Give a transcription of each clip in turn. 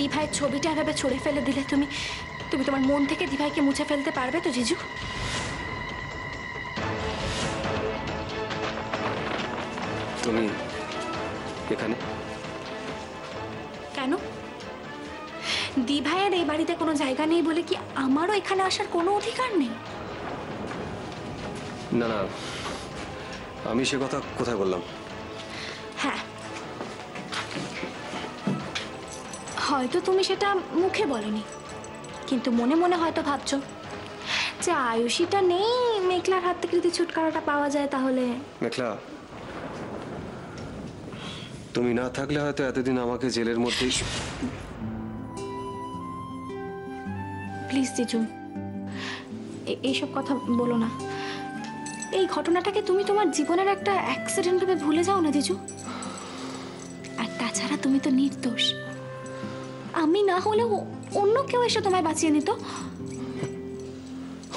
দিভাইয়ের ছবিটা এভাবে ছুঁড়ে ফেলে দিলে তুমি তুমি তোমার মন থেকে দিভাইকে মুছে ফেলতে পারবে তো জিজু? তুমি এখানে কেন? দিভাইয়ের এই বাড়িতে কোনো জায়গা নেই বলে কি আমারও এখানে আসার কোনো অধিকার নেই? না না, আমি সে কথা কোথায় বললাম? হ্যাঁ, হয়তো তুমি সেটা মুখে বলনি, কিন্তু মনে মনে হয়তো ভাবছো যে আয়ুষীটা নেই, মেঘলার হাত থেকে যদি ছুটকারাটা পাওয়া যায় তাহলে। মেঘলা, তুমি না থাকলে হয়তো এতদিন আমাকে জেলের মধ্যে। প্লিজ জিজু, এইসব কথা বলো না। এই ঘটনাটাকে তুমি তোমার জীবনের একটা অ্যাক্সিডেন্ট ভেবে ভুলে যাও না জিজু। আর তাছাড়া তুমি তো নির্দোষ। আমি না হলেও অন্য কেউ এসে তোমায় বাঁচিয়ে নিত।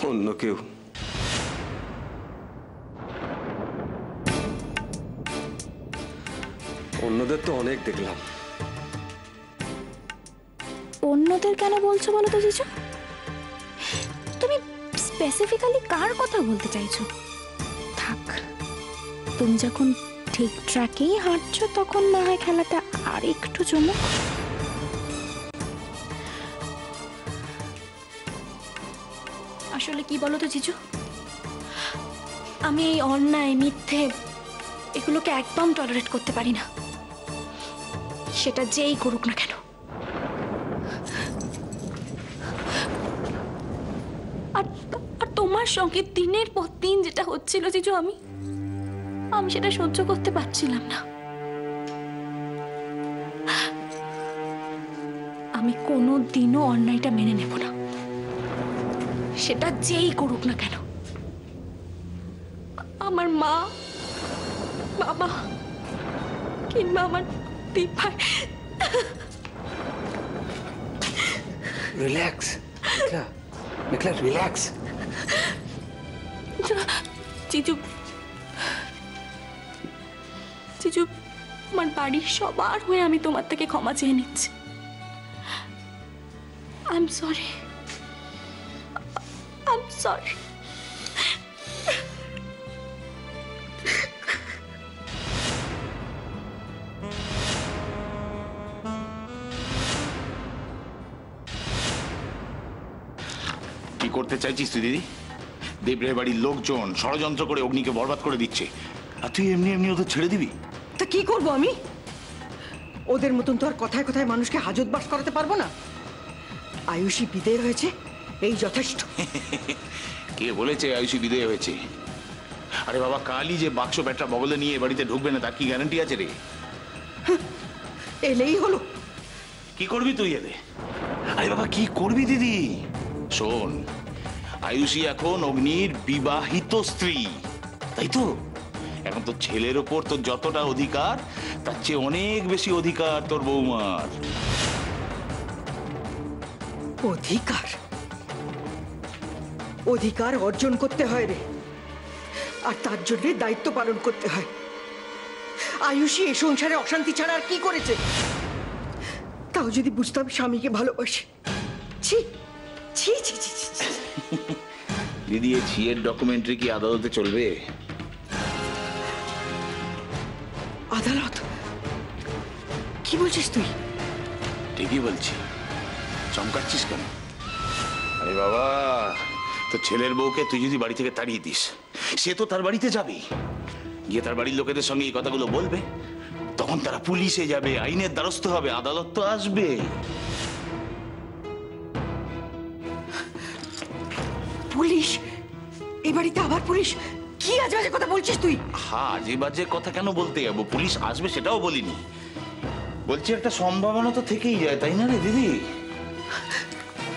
অন্য কেউ? অন্যদের তো অনেক দেখলাম। অন্যদের কেন বলছো বলো তো জিজু? তুমি স্পেসিফিক্যালি কার কথা বলতে চাইছো? থাক, তুমি যখন ঠিক ট্র্যাকেই হাঁটছো তখন না হয় খেলাটা আর একটু জমুক। আসলে কি বলো তো জিজু, আমি এই অন্যায়, মিথ্যে এগুলোকে একদম টলারেট করতে পারি না, সেটা যেই করুক না কেন। আর তোমার সঙ্গে দিনের পর দিন যেটা হচ্ছিল জিজু, আমি সেটা সহ্য করতে পারছিলাম না। আমি কোনো দিনও অন্যায়টা মেনে নেব না, সেটা যেই করুক না কেন। আমার মা, বাবা কিংবা আমার দিভাই। রিল্যাক্স মেঘলা, মেঘলা রিল্যাক্স। জিজু, জিজু, আমার বাড়ির সবার হয়ে আমি তোমার থেকে ক্ষমা চেয়ে নিচ্ছি। I am sorry, I am sorry. কি করতে চাইছিস তুই দিদি? দেবরের বাড়ির লোকজন ষড়যন্ত্র করে অগ্নিকে বরবাদ করে দিচ্ছে, আর তুই এমনি এমনি ওদের ছেড়ে দিবি? তা কি করবো আমি? ওদের মতন তো আর কথায় কথায় মানুষকে হাজত বাস করাতে পারবো না। আয়ুষী বিদেয় হয়েছে, এই যথেষ্ট। কে বলেছে আয়ুষী বিদেয় হয়েছে? আরে বাবা, কালই যে বাক্স ব্যাটটা বগলে নিয়ে বাড়িতে ঢুকবে না তার কি গ্যারান্টি আছে রে? এলেই হলো। কি করবি তুই এলে? আরে বাবা, কি করবি দিদি? শোন, আয়ুষী এখন অগ্নির বিবাহিত স্ত্রী, তাই তো? এখন তোর ছেলের ওপর তোর যতটা অধিকার তার চেয়ে অনেক বেশি অধিকার তোর বৌমার। অধিকার? অধিকার অর্জন করতে হয় রে, আর তার জন্য দায়িত্ব পালন করতে হয়। আয়ুষী এ সংসারে অশান্তি ছাড়া আর কি করেছে? তাও যদি বুঝতাম স্বামীকে ভালোবাসে। ছি ছি ছি ছি ছি। দিদি, এই ছিয়ের ডকুমেন্টারি কি আদালতে চলবে? আদালত? কি বলছিস তুই? ঠিকই বলছি। চমকাচ্ছিস কেন? আরে বাবা, তো ছেলের বউকে তুই যদি বাড়ি থেকে তাড়িয়ে দিস, সে তো তার বাড়িতে যাবে, গিয়ে তার বাড়ির লোকেদের সঙ্গে এই কথাগুলো বলবে, তখন তারা পুলিশে যাবে, আইনের দ্বারস্থ হবে, আদালত তো আসবে। পুলিশ? এই বাড়িতে আবার পুলিশ? কি আজে বাজে কথা বলছিস তুই? হ্যাঁ, আজে বাজে কথা কেন বলতে যাবো? পুলিশ আসবে সেটাও বলিনি, বলছি একটা সম্ভাবনা তো থেকেই যায়, তাই না রে দিদি?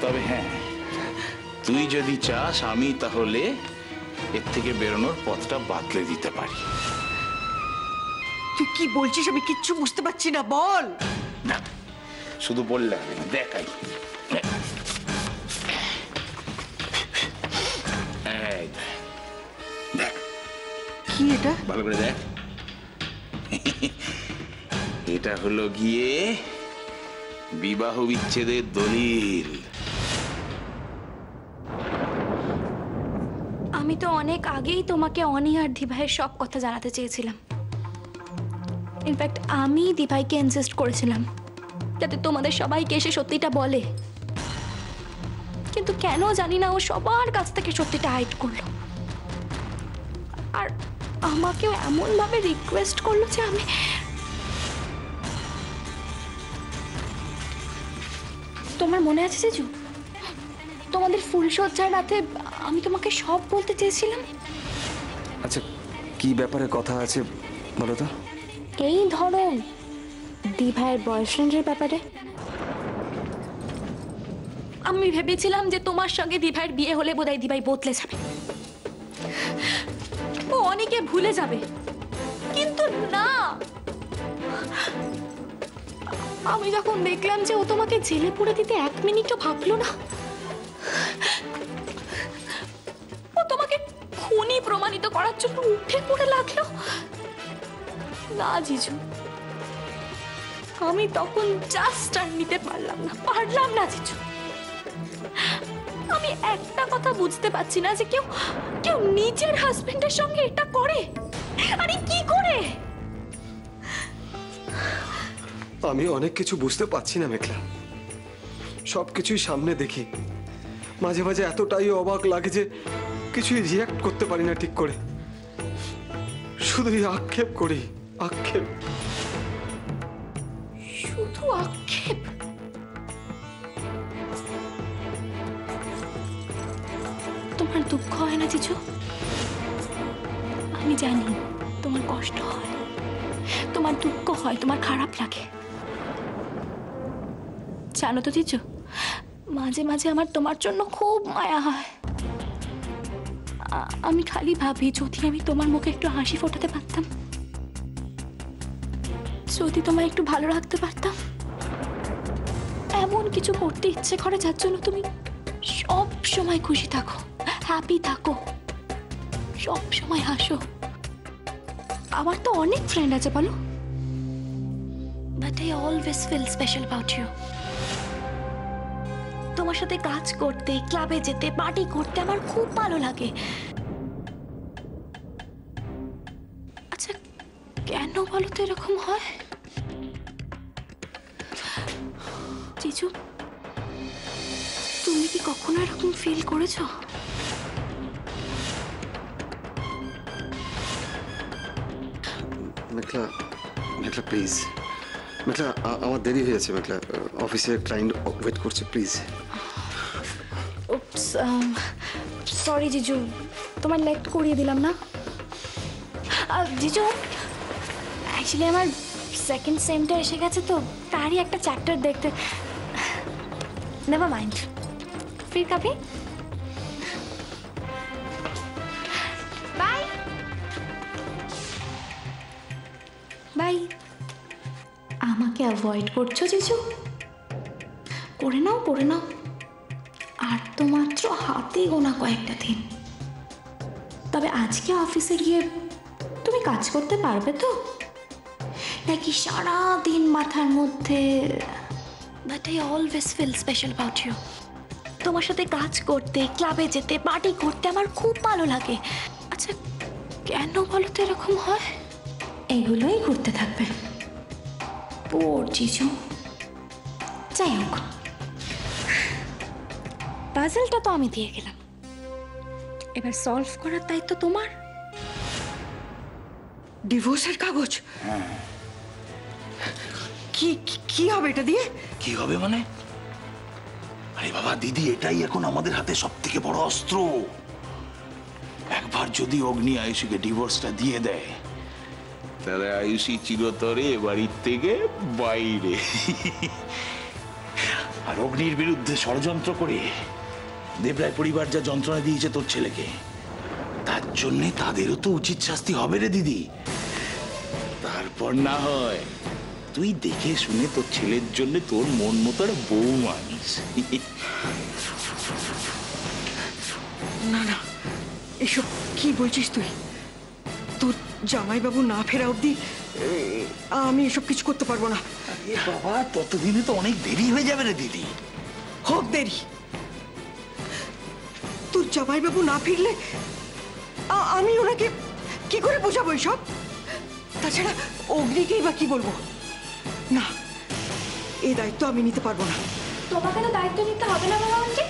তবে হ্যাঁ, তুই যদি চাস আমি তাহলে এর থেকে বেরোনোর পথটা বাতলে দিতে পারি। তুই কি বলছিস? আমি কিচ্ছু বুঝতে পারছি না, বল না, শুধু বললে হবে না, দেখাই। দেখ কি এটা? ভালো করে দেখ। এটা হলো গিয়ে বিবাহ বিচ্ছেদের দলিল। আমি তো অনেক আগেই তোমাকে অনি আর দিভাইয়ের সব কথা জানাতে চেয়েছিলাম। ইনফ্যাক্ট আমি দিভাইকে ইনসিস্ট করেছিলাম যাতে তোমাদের সবাইকে এসে সত্যিটা বলে, কিন্তু কেন জানি না ও সবার কাছ থেকে সত্যিটা হাইড করলো। আর আমাকেও এমন ভাবে রিকোয়েস্ট করলো যে আমি তোমার মনে আছে জিজু, তোমাদের ফুলসজ্জার রাতে আমি তোমাকে সব বলতে চেয়েছিলাম। আচ্ছা, কি ব্যাপারে কথা আছে বলো তো? এই ধরো দিভাইয়ের বয়ফ্রেন্ডের ব্যাপারে। আমি ভেবেছিলাম যে তোমার সঙ্গে দিভাইয়ের বিয়ে হলে বোধহয় দিভাই বদলে যাবে, ও অনেকে ভুলে যাবে, কিন্তু না। আমি যখন দেখলাম যে ও তোমাকে জেলে পুরে দিতে 1 মিনিটও ভাবলো না, ও তোমাকে খুনি প্রমাণিত করার জন্য উঠে পড়ে লাগলো। না জিজু, আমি তখন জাস্ট আর নিতে পারলাম না জিজু। আমি একটা কথা বুঝতে পারছি না যে কেউ কেউ নিজের হাজবেন্ডের সঙ্গে এটা করে। আরে কি করে? আমি অনেক কিছু বুঝতে পারছি না মেঘলা, সবকিছুই সামনে দেখি, মাঝে মাঝে এতটাই অবাক লাগে যে কিছুই রিয়াক্ট করতে পারি না ঠিক করে, শুধুই আক্ষেপ করি, আক্ষেপ, শুধু আক্ষেপ। তোমার দুঃখ হয় না জিজু? আমি জানি তোমার কষ্ট হয়, তোমার দুঃখ হয়, তোমার খারাপ লাগে। জানো তো জিজু, মাঝে মাঝে আমার তোমার জন্য খুব মায়া হয়। আমি খালি ভাবি যদি আমি তোমার মুখে একটু হাসি ফোটাতে পারতাম, যদি তোমায় একটু ভালো রাখতে পারতাম। এমন কিছু করতে ইচ্ছে করে যার জন্য তুমি সব সময় খুশি থাকো, হ্যাপি থাকো, সব সময় হাসো। আমার তো অনেক ফ্রেন্ড আছে বলো, but I always feel special about you. তোমার সাথে কাজ করতে, ক্লাবে যেতে, পার্টি করতে আমার খুব ভালো লাগে। আচ্ছা, কেন বলো তো এরকম হয় জিজু? তুমি কি কখনো এরকম ফিল করেছো? মেঘলা, মেঘলা প্লিজ, মেঘলা আমার দেরি হয়েছে, মেঘলা অফিসে ক্লায়েন্ট ওয়েট করছে, প্লিজ। সরি জিজু, তোমার লেট করিয়ে দিলাম না। জিজু, অ্যাকচুয়ালি আমার সেকেন্ড সেমটা এসে গেছে তো, তারই একটা চ্যাপ্টার দেখতে। নেভার মাইন্ড, ফির কবি। Bye bye. আমাকে অ্যাভয়েড করছো জিজু? করে নাও, করে নাও। আর তো মাত্র হাতে গোনা কয়েকটা দিন। তবে আজকে অফিসে গিয়ে তুমি কাজ করতে পারবে তো, নাকি সারা দিন মাথার মধ্যে? But I always feel special about you. তোমার সাথে কাজ করতে, ক্লাবে যেতে, পার্টি করতে আমার খুব ভালো লাগে। আচ্ছা, কেন বলো তো এরকম হয়? এগুলোই ঘুরতে থাকবে পোর জিজু। যাই হোক, পাজলটা তো আমি দিয়ে গেলাম, এবার সলভ করার দায়িত্ব তোমার। ডিভোর্সের কাগজ? কি কি হবে এটা দিয়ে? কি হবে মানে? আরে বাবা দিদি, এটাই এখন আমাদের হাতে সব থেকে বড় অস্ত্র। একবার যদি অগ্নি আয়ুষীকে ডিভোর্সটা দিয়ে দেয়, তাহলে আয়ুষী চিরতরে বাড়ির থেকে বাইরে। আর অগ্নির বিরুদ্ধে ষড়যন্ত্র করে দেবরায় পরিবার যা যন্ত্রণা দিয়েছে তোর ছেলেকে, তার জন্য তাদেরও তো উচিত শাস্তি হবে রে দিদি। তারপর না হয় তুই দেখে শুনে তোর ছেলের জন্য তোর মন মতো একটা বউ আনিস। না না, এসব কি বলছিস তুই? তোর জামাইবাবু না ফেরা অবধি আমি এসব কিছু করতে পারবো না। এ বাবা, ততদিনে তো অনেক দেরি হয়ে যাবে রে দিদি। হোক দেরি, তোর জামাইবাবু না ফিরলে আমি ওনাকে কি করে বোঝাবো এসব? তাছাড়া অগ্নিকেই বা কি বলবো? না, এই দায়িত্ব আমি নিতে পারবো না। তোমাকে তো দায়িত্ব নিতে হবে না বড় আন্টি।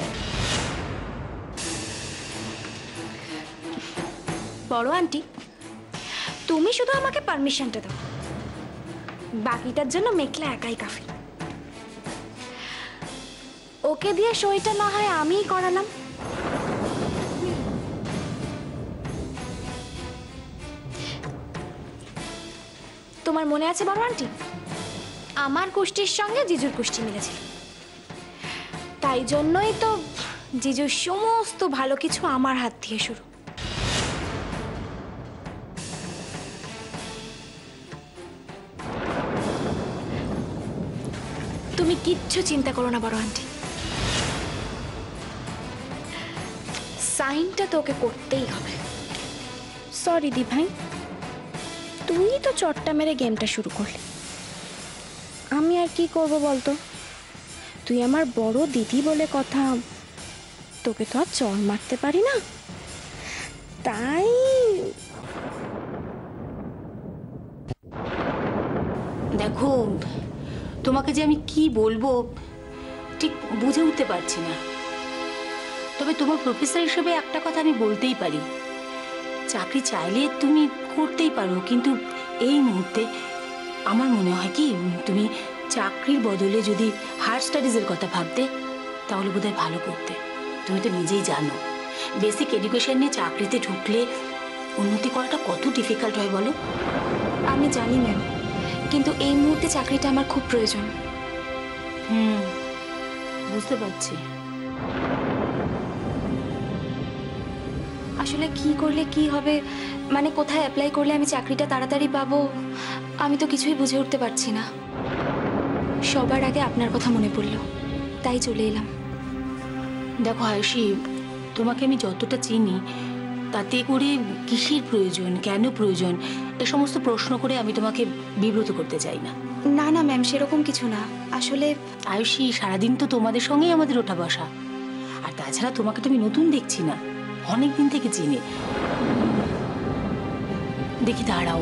বড় আন্টি, তুমি শুধু আমাকে পারমিশনটা দাও, বাকিটার জন্য মেঘলা একাই কাফি। ওকে দিয়ে সইটা না হয় আমিই করালাম। তোমার মনে আছে বড় আন্টি, আমার কুষ্টির সঙ্গে জিজুর কুষ্টি মিলেছিল, তাই জন্যই তো জিজুর সমস্ত ভালো কিছু আমার হাত দিয়ে শুরু। তুমি কিচ্ছু চিন্তা করো না বড় আন্টি, সাইনটা তোকে করতেই হবে। সরি দি ভাই, তুই তো চটটা মেরে গেমটা শুরু করলি, আমি আর কি করব বলতো? তুই আমার বড় দিদি বলে কথা, তোকে তো আর চর মারতে পারি না, তাই দেখো, তোমাকে যে আমি কি বলবো ঠিক বুঝে উঠতে পারছি না। তবে তোমার প্রফেসর হিসেবে একটা কথা আমি বলতেই পারি, চাকরি চাইলে তুমি করতেই পারো, কিন্তু এই মুহূর্তে আমার মনে হয় কি তুমি চাকরির বদলে যদি হায়ার স্টাডিজের কথা ভাবতে তাহলে বোধহয় ভালো করতে। তুমি তো নিজেই জানো বেসিক এডুকেশন নিয়ে চাকরিতে ঢুকলে উন্নতি করাটা কত ডিফিকাল্ট হয় বলো। আমি জানি ম্যাম, কিন্তু এই মুহূর্তে চাকরিটা আমার খুব প্রয়োজন। বুঝতে পারছি। আসলে কি করলে কি হবে, মানে কোথায় অ্যাপ্লাই করলে আমি চাকরিটা তাড়াতাড়ি পাবো, আমি তো কিছুই বুঝে উঠতে পারছি না। সবার আগে আপনার কথা মনে পড়লো, তাই চলে এলাম। দেখো আয়ুষী, তোমাকে আমি যতটা চিনি তাতে করে কিসের প্রয়োজন, কেন প্রয়োজন, এ সমস্ত প্রশ্ন করে আমি তোমাকে বিব্রত করতে চাই না। না না ম্যাম, সেরকম কিছু না। আসলে আয়ুষী, সারাদিন তো তোমাদের সঙ্গেই আমাদের ওঠা বসা, আর তাছাড়া তোমাকে তো আমি নতুন দেখছি না, অনেক দিন থেকে চিনি। দেখি দাঁড়াও,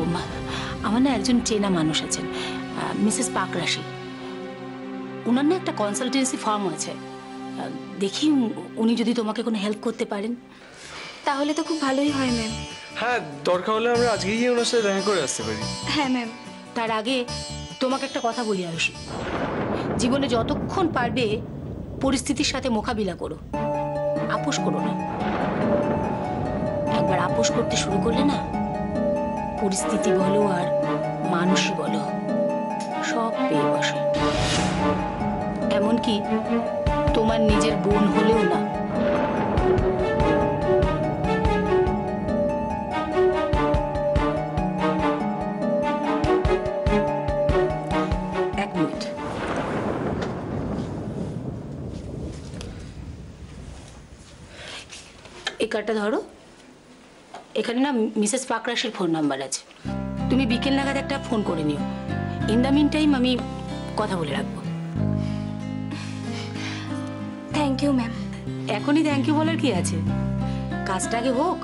আমার না একজন চেনা মানুষ আছেন, মিসেস পাকরাশি, ওনার না একটা কনসালটেন্সি ফার্ম আছে, দেখি উনি যদি তোমাকে কোনো হেল্প করতে পারেন। তাহলে তো খুব ভালোই হয় ম্যাম। হ্যাঁ, দরকার হলে আমরা আজকে গিয়ে ওনার সাথে দেখা করে আসতে পারি। হ্যাঁ ম্যাম। তার আগে তোমাকে একটা কথা বলি আয়ুষী, জীবনে যতক্ষণ পারবে পরিস্থিতির সাথে মোকাবিলা করো, আপোষ করো না। একবার আপোষ করতে শুরু করলে না, পরিস্থিতি বলো আর মানুষই বলো সব পেয়ে বসে, এমনকি তোমার নিজের বোন হলেও না। এক মিনিট, এই কার্ডটা ধরো, এখানে না মিসেস পাকরাশির ফোন নাম্বার আছে, তুমি বিকেল নাগাদ একটা ফোন করে নিও। ইন দ্য মিন টাইম আমি কথা বলে রাখবো। Thank you ma'am. এখনই থ্যাংক ইউ বলার কি আছে, কাজটা আগে হোক।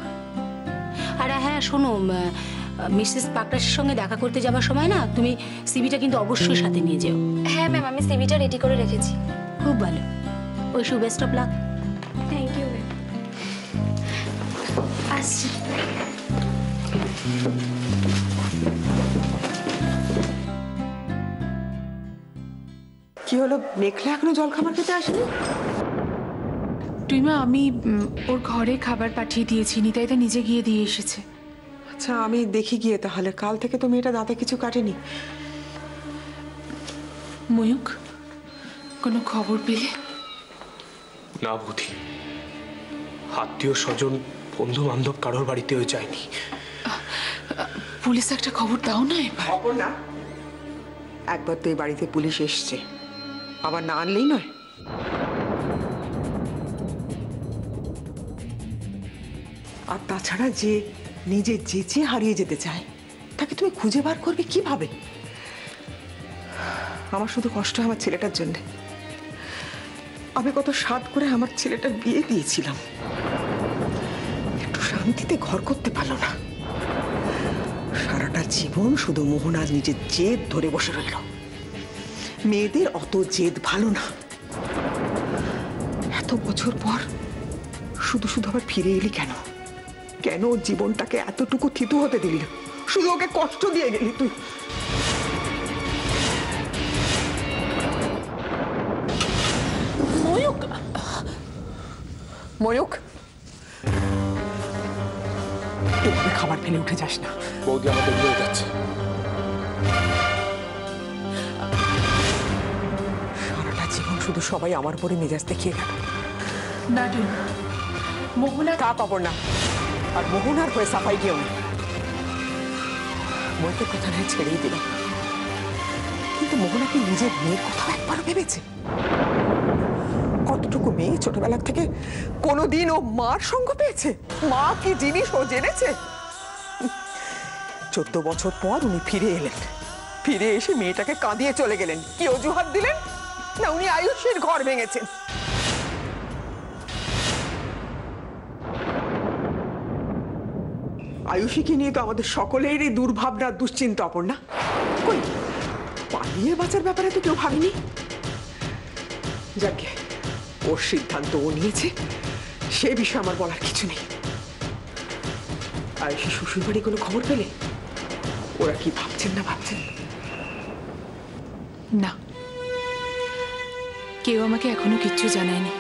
আর হ্যাঁ শোনো, মিসেস পাকরাশির সঙ্গে দেখা করতে যাবার সময় না তুমি সিভিটা কিন্তু অবশ্যই সাথে নিয়ে যেও। হ্যাঁ ম্যাম, আমি সিভিটা রেডি করে রেখেছি। খুব ভালো, ওই শু, best of luck. Thank you ma'am. আসছি। কি হলো, মেঘলা এখনো জল খাবার খেতে আসেনি? টুইমা, আমি ওর ঘরে খাবার পাঠিয়ে দিয়েছি, নিতাইদা নিজে গিয়ে দিয়ে এসেছে। আচ্ছা, আমি দেখি গিয়ে তাহলে। কাল থেকে তো মেয়েটা দাঁতে কিছু কাটেনি। ময়ূক, কোনো খবর পেলে? না বুধি, আত্মীয় স্বজন বন্ধু বান্ধব কারোর বাড়িতেও যায়নি। পুলিশ একটা খবর দাও না এবার। খবর না, একবার তো এই বাড়িতে পুলিশ এসছে, আবার না আনলেই নয়। আর তাছাড়া যে নিজে যেচে হারিয়ে যেতে চায় তাকে তুমি খুঁজে বার করবে কিভাবে? আমার শুধু কষ্ট আমার ছেলেটার জন্য। আমি কত সাধ করে আমার ছেলেটার বিয়ে দিয়েছিলাম, একটু শান্তিতে ঘর করতে পারলো না। সারাটা জীবন শুধু মোহন আজ নিজের জেদ ধরে বসে রইল। মেয়েদের অত জেদ ভালো না। এত বছর পর শুধু শুধু আবার ফিরে এলি কেন? কেন ওর জীবনটাকে এতটুকু থিতু হতে দিলি না? শুধু ওকে কষ্ট দিয়ে গেলি তুই। ময়ূক, ময়ূক, তুমি খাবার ফেলে উঠে যাস না। বৌদি আমাদের নিয়ে যাচ্ছে। সারাটা জীবন শুধু সবাই আমার উপরে মেজাজ দেখিয়ে গেল। না টিনা, মোহনা তা পাবো না। আর মোহনার হয়ে সাফাই দিও না। ময়ূকের কথা নয় ছেড়েই দিলাম, কিন্তু মোহনা কি নিজের মেয়ের কথা একবারও ভেবেছে? কতটুকু মেয়ে ছোটবেলা থেকে কোনোদিন ও মার সঙ্গ পেয়েছে? মা কি জিনিস ও জেনেছে? 14 বছর পর উনি ফিরে এলেন। ফিরে এসে মেয়েটাকে কাঁদিয়ে চলে গেলেন। কি অজুহাত দিলেন? না উনি আয়ুষের ঘর ভেঙেছেন। আয়ুষীকে নিয়ে তো আমাদের সকলেরই দুর্ভাবনা, দুশ্চিন্তা। অপর্ণা, কই পালিয়ে বাঁচার ব্যাপারে তো কেউ ভাবেনি। যাকে ওর সিদ্ধান্ত ও নিয়েছে, সে বিষয়ে আমার বলার কিছু নেই। আয়ুষী শ্বশুর বাড়ি কোনো খবর পেলে ওরা কি ভাবছেন না ভাবছেন? না, কেউ আমাকে এখনো কিচ্ছু জানায়নি।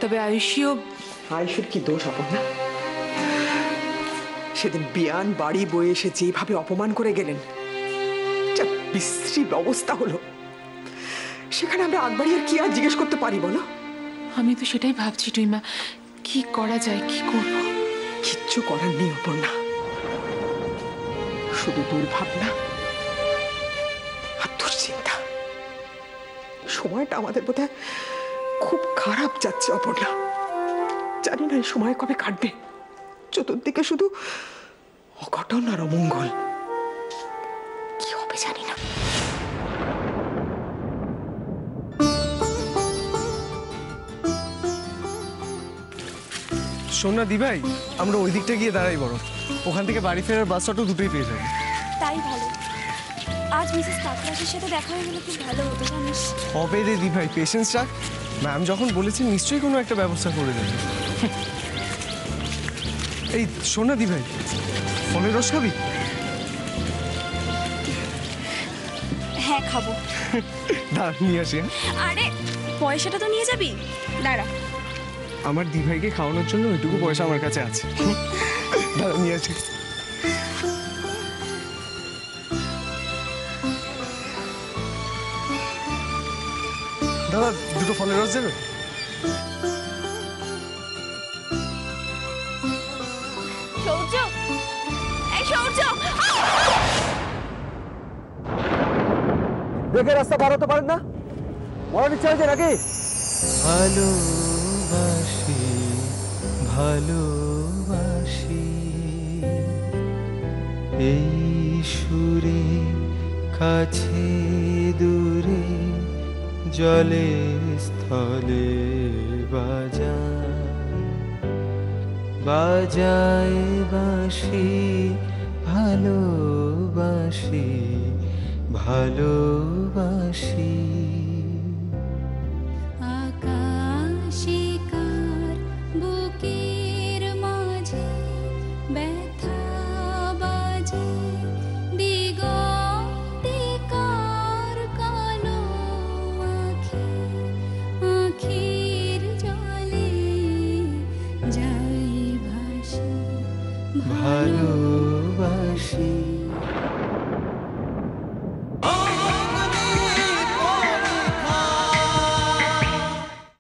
তবে আয়ুষীও আয়ুষের কি দোষ অপর্ণা? সেদিন বিয়ান বাড়ি বয়ে এসে যেভাবে অপমান করে গেলেন, যা বিশ্রী অবস্থা হলো, সেখানে আমরা আগবাড়ি আর কি আর জিজ্ঞেস করতে পারি বলো? আমি তো সেটাই ভাবছি টুইমা, কি করা যায়, কি করব? কিচ্ছু করার নেই অপর্ণা, শুধু দুর্ভাবনা আর দুশ্চিন্তা। সময়টা আমাদের বোধহয় খুব খারাপ যাচ্ছে অপর্ণা। জানি না এই সময় কবে কাটবে। চতুর্দিকে শুধু অঘটন আর অমঙ্গল। কি হবে জানি না। শোন না দিভাই, আমরা ওই দিকটা গিয়ে দাঁড়াই বরং। ওখান থেকে বাড়ি ফেরার বাস অটো দুটোই পেয়ে যাবে। তাই ভালো। আজ মিসেস কাকরাজের সাথে দেখা হয়ে গেলে খুব ভালো হতো জানিস। হবে রে দিভাই, পেশেন্স রাখ। ম্যাম যখন বলেছেন নিশ্চয়ই কোনো একটা ব্যবস্থা করে দেবে। এই শোন না দিভাই, ফলের রস খাবি? হ্যাঁ খাবো। দাঁড়া নিয়ে আসি। আরে পয়সাটা তো নিয়ে যাবি, দাঁড়া। আমার দিভাইকে খাওয়ানোর জন্য ওইটুকু পয়সা আমার কাছে আছে। দাঁড়া নিয়ে আসি। দাদা দুটো ফলের রস দেবে? সৌর্য, এই সৌর্য, দেখে রাস্তা পার হতে পারেন না? মরার ইচ্ছা হয়েছে নাকি? ভালোবাসি ভালোবাসি এই সুরে কাছে দূরে জলে স্থলে বাজায় বাঁশি ভালোবাসি ভালোবাসি। আকাশিকার বুকের মাঝে ব্যথা বাজে দিগন্তিকার কালো আখির জলে যাই ভাসি ভালো